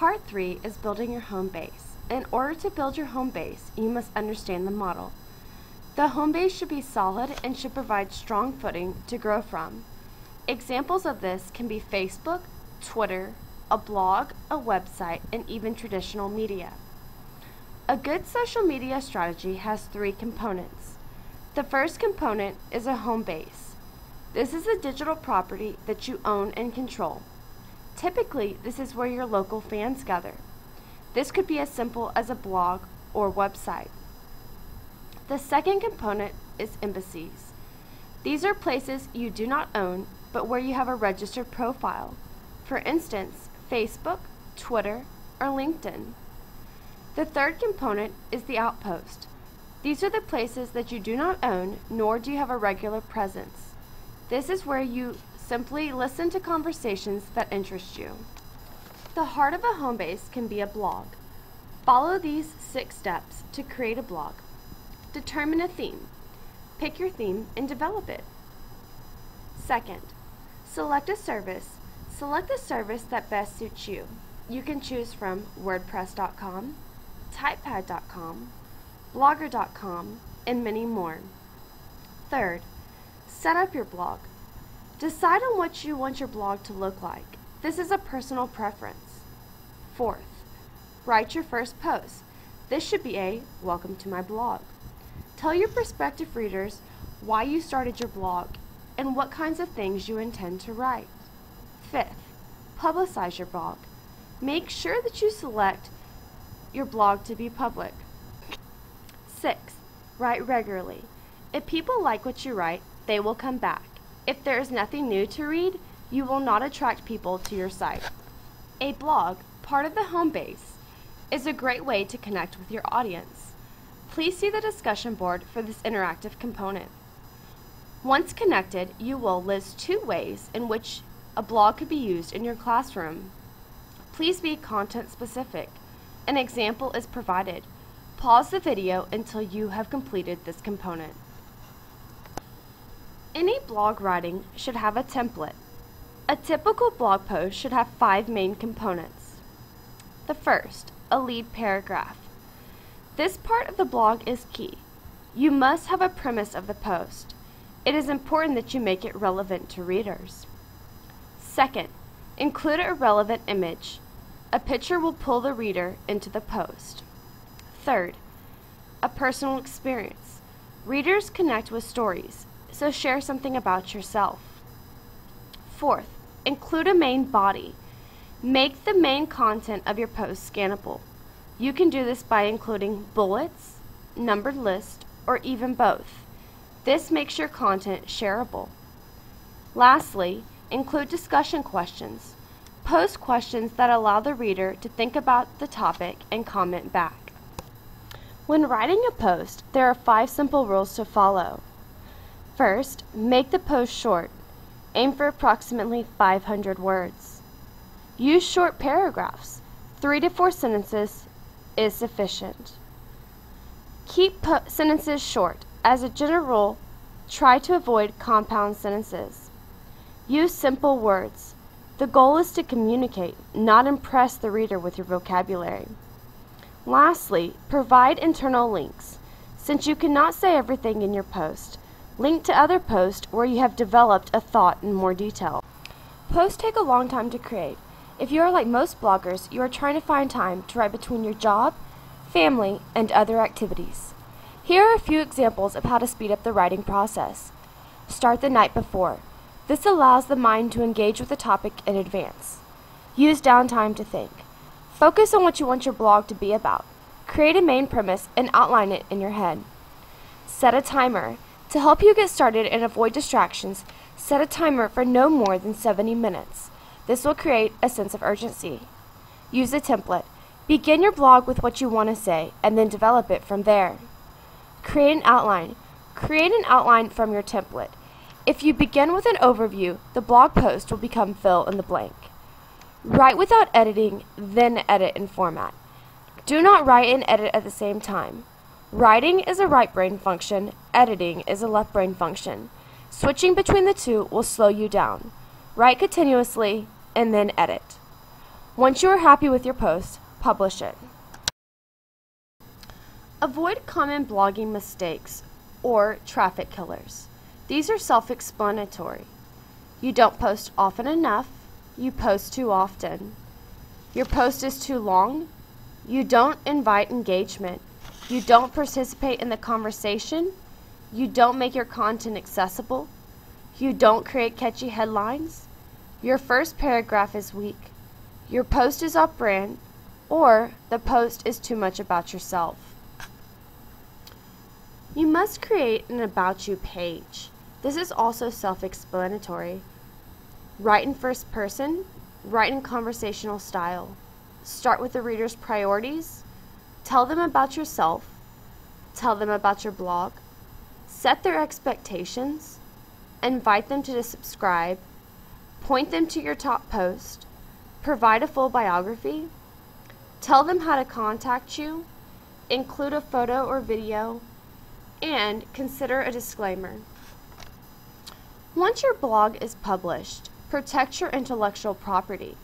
Part 3 is building your home base. In order to build your home base, you must understand the model. The home base should be solid and should provide strong footing to grow from. Examples of this can be Facebook, Twitter, a blog, a website, and even traditional media. A good social media strategy has 3 components. The first component is a home base. This is a digital property that you own and control. Typically, this is where your local fans gather. This could be as simple as a blog or website. The second component is embassies. These are places you do not own, but where you have a registered profile. For instance, Facebook, Twitter, or LinkedIn. The third component is the outpost. These are the places that you do not own, nor do you have a regular presence. This is where you simply listen to conversations that interest you. The heart of a home base can be a blog. Follow these 6 steps to create a blog. Determine a theme. Pick your theme and develop it. Second, select a service. Select the service that best suits you. You can choose from WordPress.com, Typepad.com, Blogger.com, and many more. Third, set up your blog. Decide on what you want your blog to look like. This is a personal preference. Fourth, write your first post. This should be a welcome to my blog. Tell your prospective readers why you started your blog and what kinds of things you intend to write. Fifth, publicize your blog. Make sure that you select your blog to be public. Sixth, write regularly. If people like what you write, they will come back. If there is nothing new to read, you will not attract people to your site. A blog, part of the home base, is a great way to connect with your audience. Please see the discussion board for this interactive component. Once connected, you will list 2 ways in which a blog could be used in your classroom. Please be content specific. An example is provided. Pause the video until you have completed this component. Any blog writing should have a template. A typical blog post should have 5 main components. The first, a lead paragraph. This part of the blog is key. You must have a premise of the post. It is important that you make it relevant to readers. Second, include a relevant image. A picture will pull the reader into the post. Third, a personal experience. Readers connect with stories, so share something about yourself. Fourth, include a main body. Make the main content of your post scannable. You can do this by including bullets, numbered lists, or even both. This makes your content shareable. Lastly, include discussion questions. Post questions that allow the reader to think about the topic and comment back. When writing a post, there are 5 simple rules to follow. First, make the post short. Aim for approximately 500 words. Use short paragraphs. 3 to 4 sentences is sufficient. Keep sentences short. As a general rule, try to avoid compound sentences. Use simple words. The goal is to communicate, not impress the reader with your vocabulary. Lastly, provide internal links. Since you cannot say everything in your post, link to other posts where you have developed a thought in more detail. Posts take a long time to create. If you are like most bloggers, you are trying to find time to write between your job, family, and other activities. Here are a few examples of how to speed up the writing process. Start the night before. This allows the mind to engage with the topic in advance. Use downtime to think. Focus on what you want your blog to be about. Create a main premise and outline it in your head. Set a timer. To help you get started and avoid distractions, set a timer for no more than 70 minutes. This will create a sense of urgency. Use a template. Begin your blog with what you want to say and then develop it from there. Create an outline. Create an outline from your template. If you begin with an overview, the blog post will become fill in the blank. Write without editing, then edit in format. Do not write and edit at the same time. Writing is a right brain function, editing is a left brain function. Switching between the two will slow you down. Write continuously and then edit. Once you are happy with your post, publish it. Avoid common blogging mistakes or traffic killers. These are self-explanatory. You don't post often enough. You post too often. Your post is too long. You don't invite engagement. You don't participate in the conversation. You don't make your content accessible. You don't create catchy headlines. Your first paragraph is weak. Your post is off-brand, or the post is too much about yourself. You must create an About You page. This is also self-explanatory. Write in first person, write in conversational style. Start with the reader's priorities. Tell them about yourself. Tell them about your blog. Set their expectations. Invite them to subscribe. Point them to your top post. Provide a full biography. Tell them how to contact you. Include a photo or video. And consider a disclaimer. Once your blog is published, protect your intellectual property.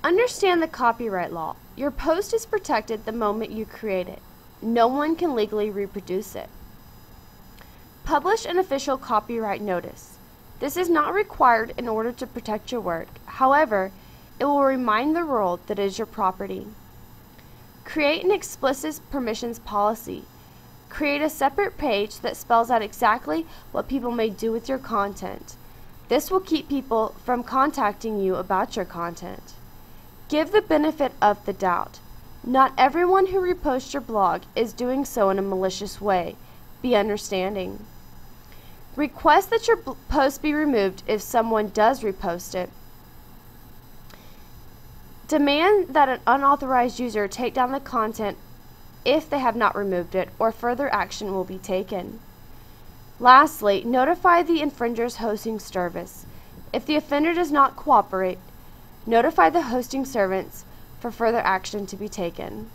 Understand the copyright law. Your post is protected the moment you create it. No one can legally reproduce it. Publish an official copyright notice. This is not required in order to protect your work. However, it will remind the world that it is your property. Create an explicit permissions policy. Create a separate page that spells out exactly what people may do with your content. This will keep people from contacting you about your content. Give the benefit of the doubt. Not everyone who reposts your blog is doing so in a malicious way. Be understanding. Request that your post be removed if someone does repost it. Demand that an unauthorized user take down the content if they have not removed it, or further action will be taken. Lastly, notify the infringer's hosting service. If the offender does not cooperate, notify the hosting service for further action to be taken.